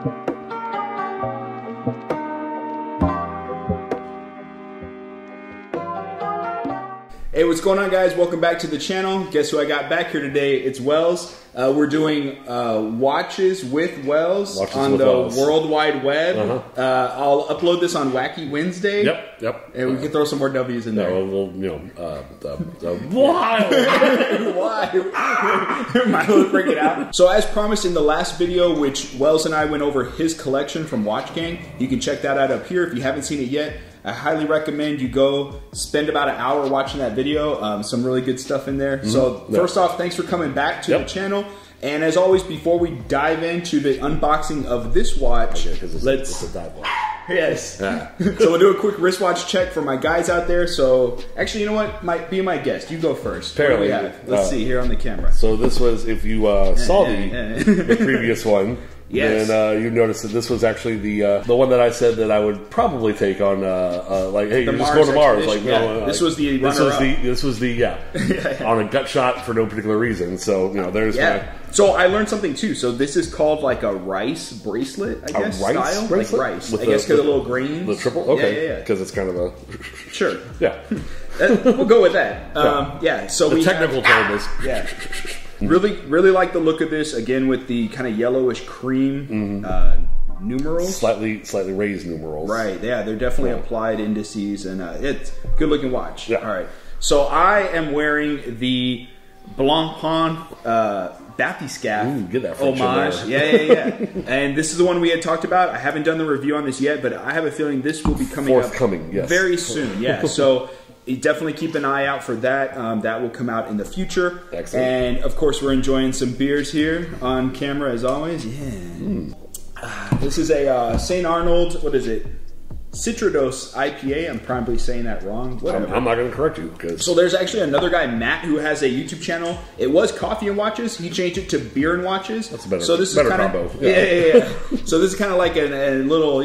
Hey, what's going on, guys? Welcome back to the channel. Guess who I got back here today? It's Wells. We're doing watches with Wells on the World Wide Web. I'll upload this on Wacky Wednesday. Yep. And we can throw some more W's in there. Why? Might as well break it out. So as promised in the last video, which Wells and I went over his collection from Watch Gang, you can check that out up here if you haven't seen it yet. I highly recommend you go spend about an hour watching that video. Some really good stuff in there. So first off, thanks for coming back to the channel. And as always, before we dive into the unboxing of this watch, it's a dive watch. Yes. So we'll do a quick wristwatch check for my guys out there. So actually, you know what? Might be my guest. You go first. Apparently, what do we have? Let's see here on the camera. So this was, if you saw the previous one. Yes. And you noticed that this was actually the one that I said that I would probably take on, like, hey, you're just going to Mars. Like, no, this was the runner-up. This was the on a gut shot for no particular reason. So, you know, there's my... So I learned something too. So this is called like a rice bracelet, I guess. A rice style? bracelet? Like rice. I guess because of the little grains. The triple? Okay. Yeah. Because it's kind of a... Sure. Yeah. We'll go with that. So the technical term is... Really like the look of this, again with the kind of yellowish cream numerals. Slightly raised numerals. Right, yeah, they're definitely applied indices, and it's a good looking watch. Yeah. All right, so I am wearing the Blancpain Bathyscaphe get that homage. Yeah. And this is the one we had talked about. I haven't done the review on this yet, but I have a feeling this will be coming up very soon. Yeah, so... definitely keep an eye out for that. That will come out in the future. Excellent. And of course, we're enjoying some beers here on camera as always. Yeah. This is a St. Arnold, what is it? Citrados IPA. I'm probably saying that wrong. Whatever. I'm not going to correct you. So there's actually another guy, Matt, who has a YouTube channel. It was Coffee and Watches. He changed it to Beer and Watches. That's a better, so this better is kinda, combo. Yeah. So this is kind of like a little,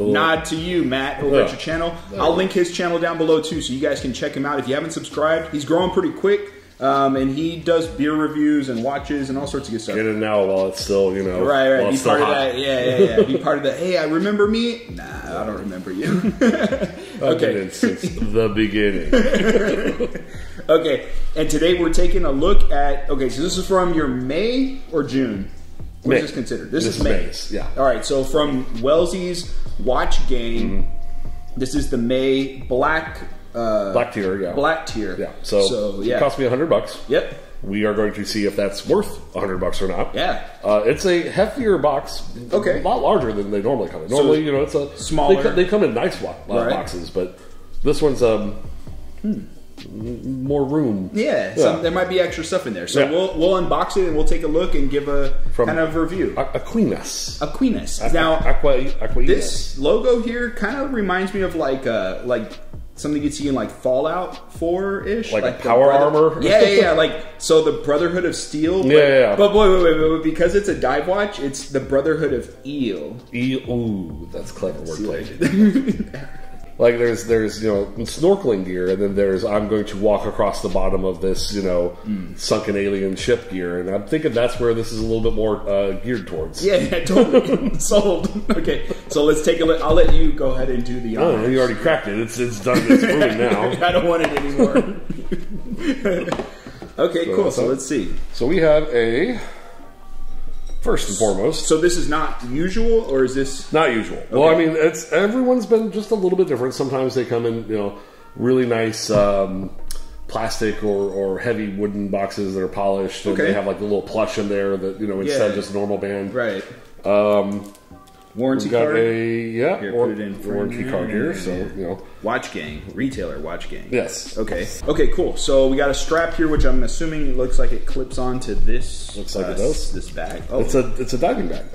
nod to you, Matt, over at your channel. I'll link his channel down below too, so you guys can check him out. If you haven't subscribed, he's growing pretty quick. And he does beer reviews and watches and all sorts of good stuff. Get it now while it's still, Right. Be part of that. Yeah. Be part of the, hey, I remember me? Nah, I don't remember you. Okay. Since the beginning. Okay. And today we're taking a look at, so this is from your May or June? What is this considered? This is May. Yeah. All right. So from Wellesy's Watch Gang, this is the May Black tier, yeah. Black tier. Yeah. So it cost me $100. Yep. We are going to see if that's worth $100 or not. Yeah. It's a heftier box. Okay. A lot larger than they normally come in. Normally, it's a smaller. They come in nice boxes, but this one's more room. Yeah. There might be extra stuff in there. So we'll unbox it and we'll take a look and give a kind of review. Aquinus. Now, Aquinus. This logo here kind of reminds me of like something you'd see in like Fallout 4-ish. Like a power armor? Yeah. So the Brotherhood of Steel. Yeah. But wait. Because it's a dive watch, it's the Brotherhood of Eel. Ooh, that's clever wordplay. Like there's snorkeling gear, and then there's I'm going to walk across the bottom of this sunken alien ship gear, and I'm thinking that's where this is a little bit more geared towards. Yeah, totally. Sold. Okay, so let's take a look. I'll let you go ahead and do the honors. Oh, you already cracked it. It's done. It's ruined now. I don't want it anymore. Okay, cool. So let's see. So we have a. First and foremost. So this is not usual, or is this... Not usual. Okay. Well, I mean, everyone's been just a little bit different. Sometimes they come in, really nice plastic or heavy wooden boxes that are polished. And they have like a little plush in there that, instead of just a normal band. Right. Warranty card? Here, put it in warranty card here. So, Watch Gang. Retailer Watch Gang. Yes. Okay, cool. So we got a strap here, which I'm assuming looks like it clips onto this. Looks like it does. This bag. Oh. It's a diving bag.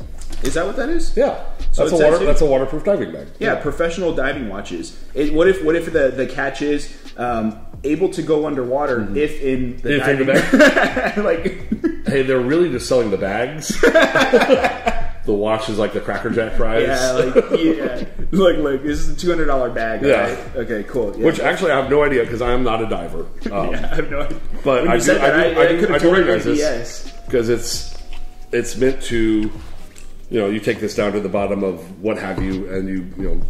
Is that what that is? Yeah. So that's a waterproof diving bag. Yeah, professional diving watches. What if the catch is able to go underwater if in the diving bag? Hey, they're really just selling the bags. The watch is like the Cracker Jack prize. Yeah, Look, this is a $200 bag. Yeah. Right? Okay, cool. Yeah. Which actually I have no idea because I am not a diver. I have no idea. But I do recognize this because it's meant to you take this down to the bottom of what have you, and you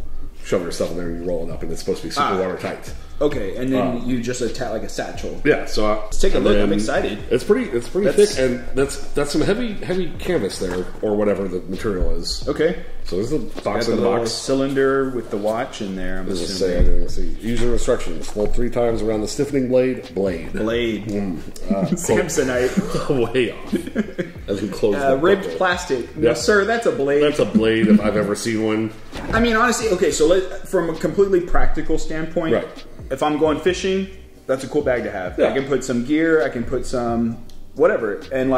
shove your stuff in there and you roll it up, and it's supposed to be super watertight. Okay, and then you just attach like a satchel. Yeah, so let's take a look. I'm excited. It's pretty thick, and that's some heavy canvas there, or whatever the material is. Okay. So there's the box in the box. box. Cylinder with the watch in there. I'm assuming. Let's see. User instructions: fold 3 times around the stiffening blade. Samsonite. Way off. And then close the ribbed plastic. No, sir, that's a blade. That's a blade if I've ever seen one. I mean, honestly, okay. So from a completely practical standpoint, right. If I'm going fishing, that's a cool bag to have. Yeah. I can put some gear. I can put some whatever, and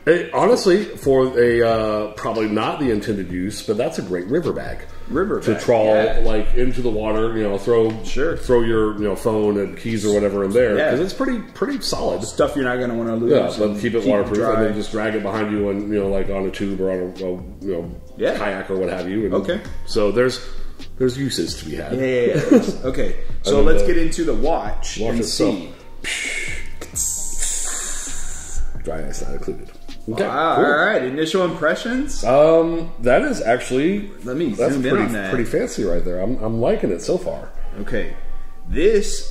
Hey, honestly, for a probably not the intended use, but that's a great river bag. To trawl into the water, throw your phone and keys or whatever in there, because it's pretty solid stuff. You're not going to want to lose. Yeah, but keep it waterproof, and then just drag it behind you, and on a tube or on a kayak or what have you. And okay. So there's uses to be had. Yeah. Okay. So let's get into the watch and see. Dry ice not included. Okay, wow, cool. All right. Initial impressions. That is actually that's pretty fancy right there. I'm liking it so far. Okay, this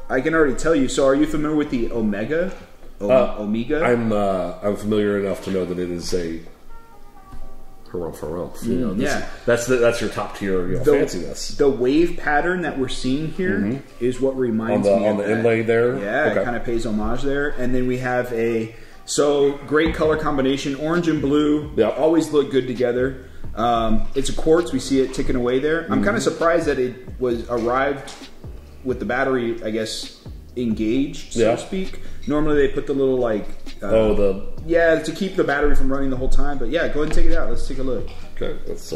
I can already tell you. So, are you familiar with the Omega? Omega. I'm familiar enough to know that it is a Harrell. That's your top tier fanciness. The wave pattern that we're seeing here is what reminds me on the inlay there. Yeah, it kind of pays homage there. And then we have great color combination, orange and blue. Yep. Always look good together. It's a quartz. We see it ticking away there. I'm kind of surprised that it arrived with the battery, I guess, engaged, so to speak. Normally they put the little to keep the battery from running the whole time. But yeah, go ahead and take it out. Let's take a look. Okay, let's.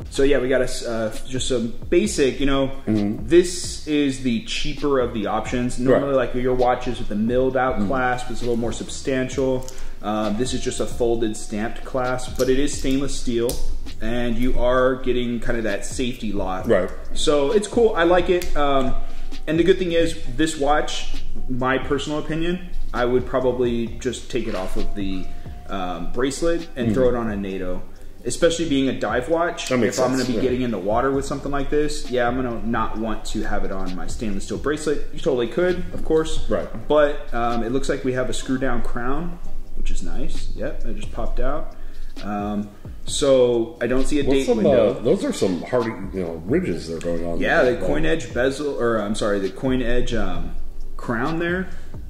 So yeah, we got just some basic. This is the cheaper of the options. Normally, like your watches with the milled out clasp, it's a little more substantial. This is just a folded stamped clasp, but it is stainless steel, and you are getting kind of that safety lock. Right. So it's cool. I like it. And the good thing is, this watch, my personal opinion, I would probably just take it off of the bracelet and throw it on a NATO. Especially being a dive watch, if I'm going to be getting in the water with something like this, I'm going to not want to have it on my stainless steel bracelet. You totally could, of course. Right. But it looks like we have a screw down crown, which is nice. Yep, it just popped out. So I don't see a date window. Those are some hardy, ridges that are going on. Yeah, the coin edge bezel, the coin edge crown there.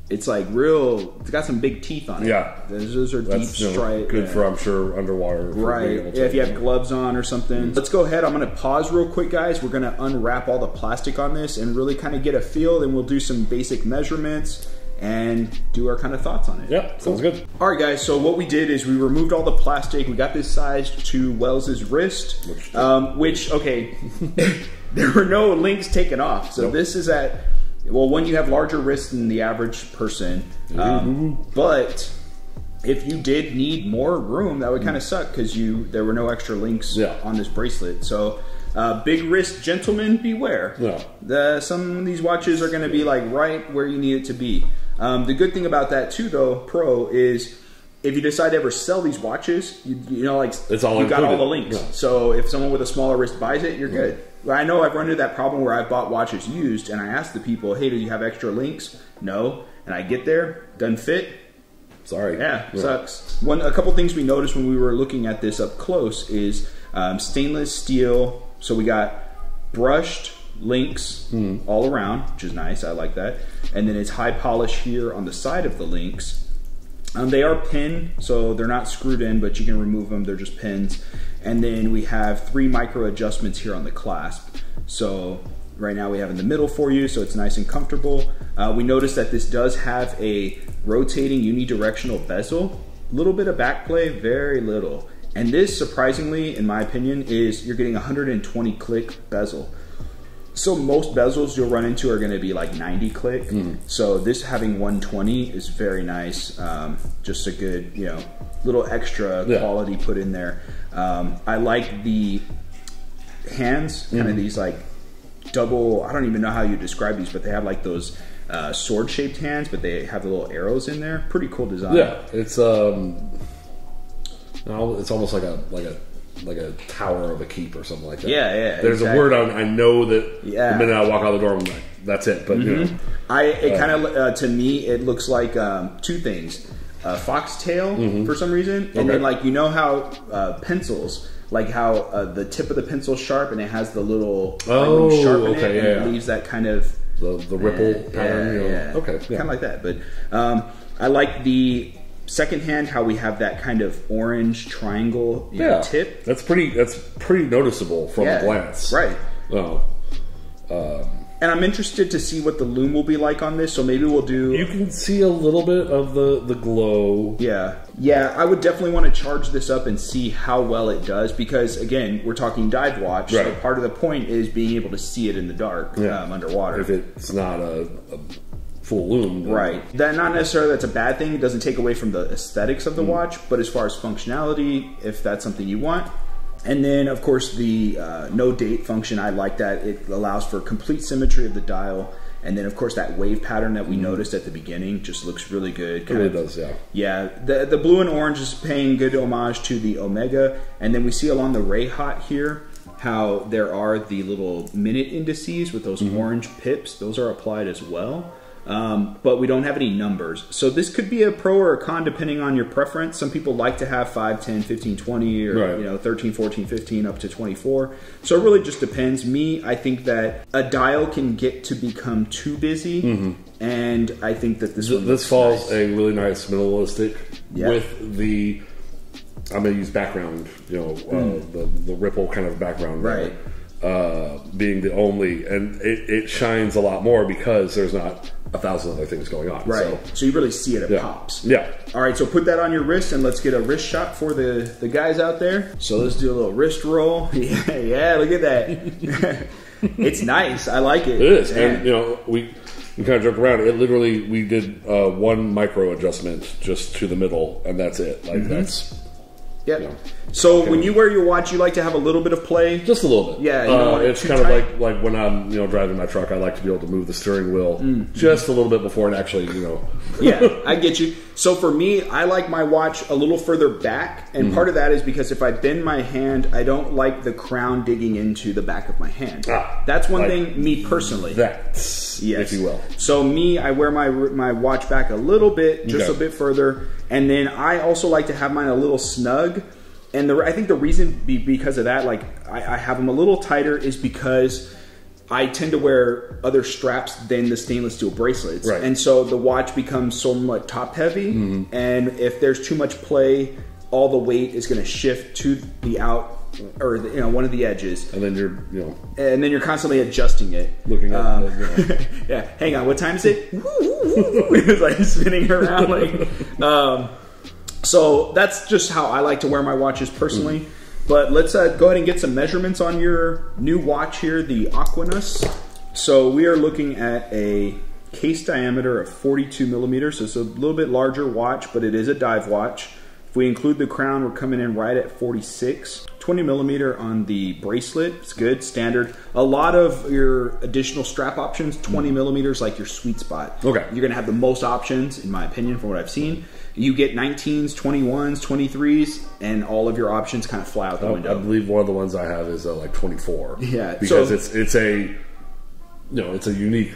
It's like it's got some big teeth on it. Yeah. Those are deep stripe. Good for, I'm sure, underwater. Right. Yeah, if you have gloves on or something. Let's go ahead. I'm going to pause real quick, guys. We're going to unwrap all the plastic on this and really kind of get a feel. Then we'll do some basic measurements and do our kind of thoughts on it. Yeah, sounds good. All right, guys. So what we did is we removed all the plastic. We got this sized to Wells's wrist, which there were no links taken off. So this is at... Well, one, you have larger wrists than the average person, but if you did need more room, that would kind of suck because there were no extra links on this bracelet. So, big wrist gentlemen, beware. Yeah. Some of these watches are going to be like right where you need it to be. The good thing about that too, though, Pro, is if you decide to ever sell these watches, you got all the links. Yeah. So if someone with a smaller wrist buys it, you're good. I know I've run into that problem where I've bought watches used, and I asked the people, hey, do you have extra links? No. And I get there, doesn't fit. Sorry. Yeah, sucks. A couple things we noticed when we were looking at this up close is stainless steel. So we got brushed links all around, which is nice. I like that. And then it's high polish here on the side of the links. They are pinned, so they're not screwed in, but you can remove them. They're just pins. And then we have 3 micro adjustments here on the clasp. So right now we have in the middle for you, so it's nice and comfortable. We noticed that this does have a rotating unidirectional bezel. A little bit of back play, very little. And this, surprisingly, in my opinion, is you're getting 120 click bezel. So most bezels you'll run into are going to be like 90 click. So this having 120 is very nice. Just a good, little extra quality put in there. I like the hands, kind of these like double, I don't even know how you describe these, but they have like those sword shaped hands, but they have the little arrows in there. Pretty cool design. Yeah, it's It's almost like a tower of a keep or something like that. Yeah, yeah. There's a word I know that the minute I walk out the door, I'm like, that's it. But you know, it kind of to me it looks like two things: foxtail for some reason, and then like how pencils. Like how the tip of the pencil is sharp and it has the little sharp in it, and it leaves that kind of the ripple pattern. Okay, kind of like that. But I like the second hand how we have that kind of orange triangle tip. That's pretty noticeable from a glance, right? Oh. And I'm interested to see what the loom will be like on this, so maybe we'll do... You can see a little bit of the glow. Yeah. Yeah, I would definitely want to charge this up and see how well it does, because, again, we're talking dive watch, so part of the point is being able to see it in the dark underwater. If it's not a full loom. Right. That not necessarily that's a bad thing. It doesn't take away from the aesthetics of the watch, but as far as functionality, if that's something you want... And then, of course, the no date function, I like that. It allows for complete symmetry of the dial. And then, of course, that wave pattern that we noticed at the beginning just looks really good. It really does, yeah. Yeah, the blue and orange is paying good homage to the Omega. And then we see along the Ray Hot here how there are the little minute indices with those orange pips. Those are applied as well. But we don't have any numbers. So this could be a pro or a con depending on your preference. Some people like to have 5, 10, 15, 20, or 13, 14, 15, up to 24. So it really just depends. Me, I think that a dial can get to become too busy. And I think that this falls nice. A really nice minimalistic with the... I'm going to use background, the ripple kind of background. Right. Being the only, and it shines a lot more because there's not 1,000 other things going on. Right. So you really see it. It pops. Yeah. All right. So put that on your wrist and let's get a wrist shot for the guys out there. So let's do a little wrist roll. Yeah. Look at that. It's nice. I like it. It is. Man. And we kind of joke around. It literally, we did one micro adjustment just to the middle, and that's it. Like that's. Yep. So when you wear your watch, you like to have a little bit of play? Just a little bit. Yeah. It's kind of like when I'm driving my truck, I like to be able to move the steering wheel just a little bit before it actually Yeah, I get you. So for me, I like my watch a little further back, and part of that is because if I bend my hand, I don't like the crown digging into the back of my hand. That's one thing, me personally. That's, if you will. So me, I wear my watch back a little bit, just a bit further, and then I also like to have mine a little snug. And I think the reason because of that, like I have them a little tighter, is because I tend to wear other straps than the stainless steel bracelets. Right. And so the watch becomes somewhat top heavy. And if there's too much play, all the weight is going to shift to the out or one of the edges. And then you're constantly adjusting it. Looking at yeah. Hang on. What time is it? It's like spinning around so that's just how I like to wear my watches personally. But let's go ahead and get some measurements on your new watch here, the Aquinus. So we are looking at a case diameter of 42 millimeters. So it's a little bit larger watch, but it is a dive watch. If we include the crown, we're coming in right at 46. 20 millimeter on the bracelet. It's good, standard. A lot of your additional strap options, 20 millimeters, like your sweet spot. Okay. You're gonna have the most options, in my opinion, from what I've seen. You get 19s, 21s, 23s, and all of your options kind of fly out the window. I believe one of the ones I have is like 24. Yeah. Because it's a... it's a unique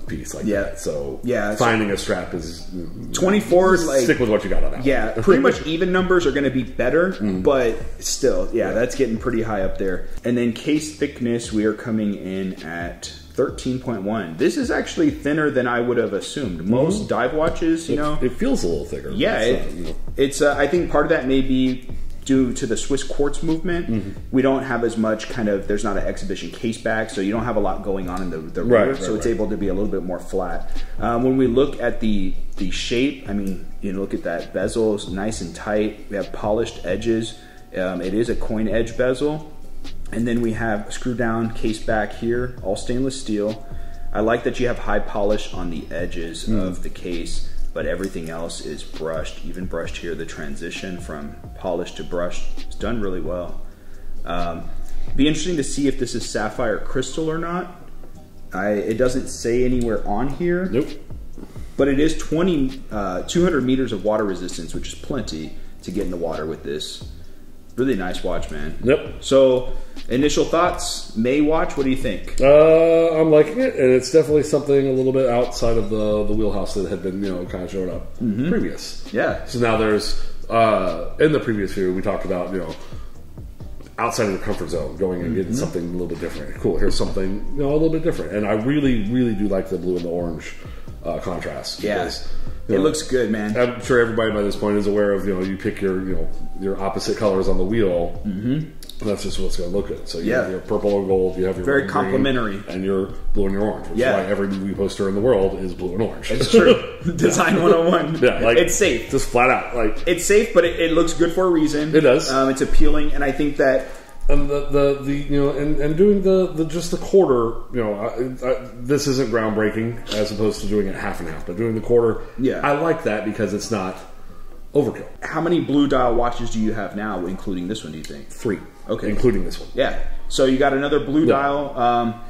piece like that. So finding a strap is 24. Stick with what you got on that. Yeah, pretty much even numbers are going to be better, but still, that's getting pretty high up there. And then case thickness, we are coming in at 13.1. This is actually thinner than I would have assumed. Most dive watches, it feels a little thicker. Yeah, it's. I think part of that may be due to the Swiss quartz movement. We don't have as much there's not an exhibition case back, so you don't have a lot going on in the rear, so it's able to be a little bit more flat. When we look at the shape, I mean, look at that bezel, it's nice and tight. We have polished edges. It is a coin edge bezel. And then we have a screw down case back here, all stainless steel. I like that you have high polish on the edges of the case, but everything else is brushed, even brushed here. The transition from polished to brushed is done really well. Be interesting to see if this is sapphire crystal or not. It doesn't say anywhere on here. Nope. But it is 200 meters of water resistance, which is plenty. to get in the water with this. Really nice watch, man. Yep. So, initial thoughts, May watch, what do you think? I'm liking it, and it's definitely something a little bit outside of the wheelhouse that had been, kind of showing up previous. Yeah. So now there's, in the previous video, we talked about, outside of the comfort zone, going and getting something a little bit different. Cool, here's something, a little bit different. And I really, really do like the blue and the orange contrast. Yeah. Because, it looks good, man. I'm sure everybody by this point is aware of, you pick your opposite colors on the wheel. That's just what's going to look good. So you have your purple and gold, you have your very green, complementary, and your blue and your orange. Which is why every movie poster in the world is blue and orange. It's true. Design 101. Yeah, like, it's safe. Just flat out, like it's safe, but it looks good for a reason. It does. It's appealing, and I think that. And and doing the just the quarter, this isn't groundbreaking as opposed to doing it half and half, but doing the quarter, I like that because it's not overkill. How many blue dial watches do you have now, including this one? Do you think 3? Okay, including this one. Yeah. So you got another blue dial,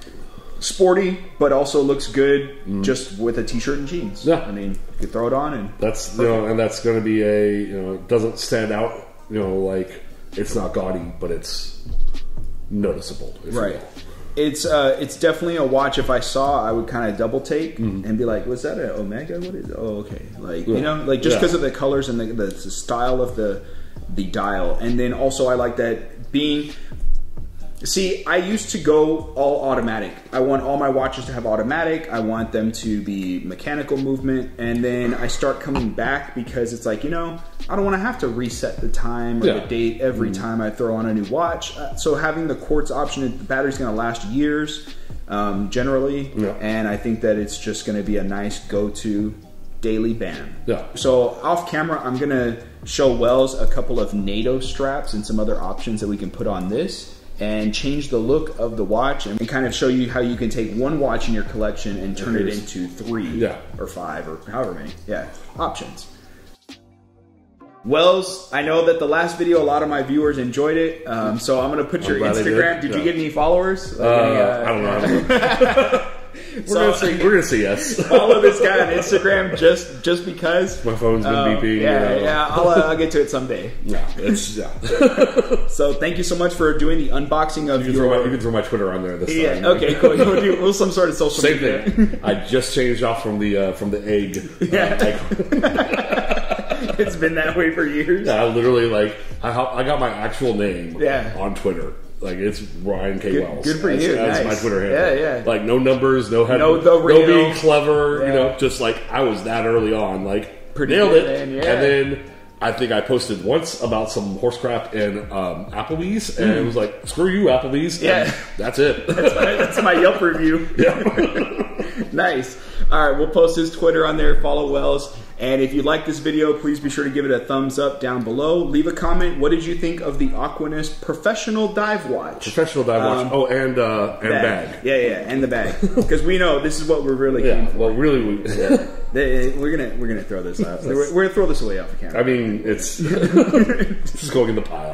sporty, but also looks good just with a t-shirt and jeans. Yeah, I mean, you could throw it on, and that's and that's going to be it doesn't stand out, like. It's not gaudy, but it's noticeable. Right. It's definitely a watch. If I saw, I would kind of double take and be like, "Was that an Omega? What is? Oh, okay." Like just because of the colors and the style of the dial, and then also I like that being. See, I used to go all automatic. I want all my watches to have automatic. I want them to be mechanical movement. And then I start coming back because it's like, I don't want to have to reset the time or the date every time I throw on a new watch. So having the quartz option, the battery's going to last years generally. Yeah. And I think that it's just going to be a nice go-to daily band. Yeah. So off camera, I'm going to show Wells a couple of NATO straps and some other options that we can put on this and change the look of the watch and kind of show you how you can take one watch in your collection and turn it into 3 or 5 or however many options. Wells, I know that the last video, a lot of my viewers enjoyed it, so I'm going to put your Instagram. Did you get any followers? I don't know. We're gonna say yes. Follow this guy on Instagram just because my phone's been beeping. I'll get to it someday. So thank you so much for doing the unboxing of you can throw my Twitter on there this time. Okay, cool. We'll do some sort of social media. Same thing. I just changed off from the egg. It's been that way for years. Yeah, I literally I got my actual name on Twitter. Like, it's Ryan K. Wells. Good for you. That's my Twitter handle. Yeah. Like, no numbers, no being clever, just like, I was that early on. Like, nailed it. And then I think I posted once about some horse crap in Applebee's, and it was like, screw you, Applebee's. And that's it. That's my Yelp review. Nice. All right, we'll post his Twitter on there. Follow Wells. And if you like this video, please be sure to give it a thumbs up down below. Leave a comment. What did you think of the Aquinus Professional Dive Watch? Professional Dive Watch. Oh, and bag. Yeah, and the bag. Because we know this is what we're really keen for. Well, really, we're gonna throw this out. We're gonna throw this away off the camera. I mean, it's just going in the pile.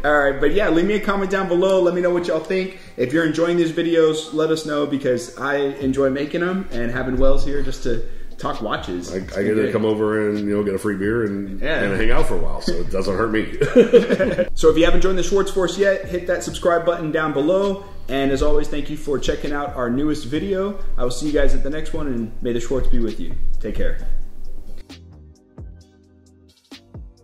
All right, but leave me a comment down below. Let me know what y'all think. If you're enjoying these videos, let us know because I enjoy making them and having Wells here just to talk watches. I get to come over and get a free beer and hang out for a while, so it doesn't hurt me. So if you haven't joined the Schwartz Force yet, hit that subscribe button down below. And as always, thank you for checking out our newest video. I will see you guys at the next one, and may the Schwartz be with you. Take care.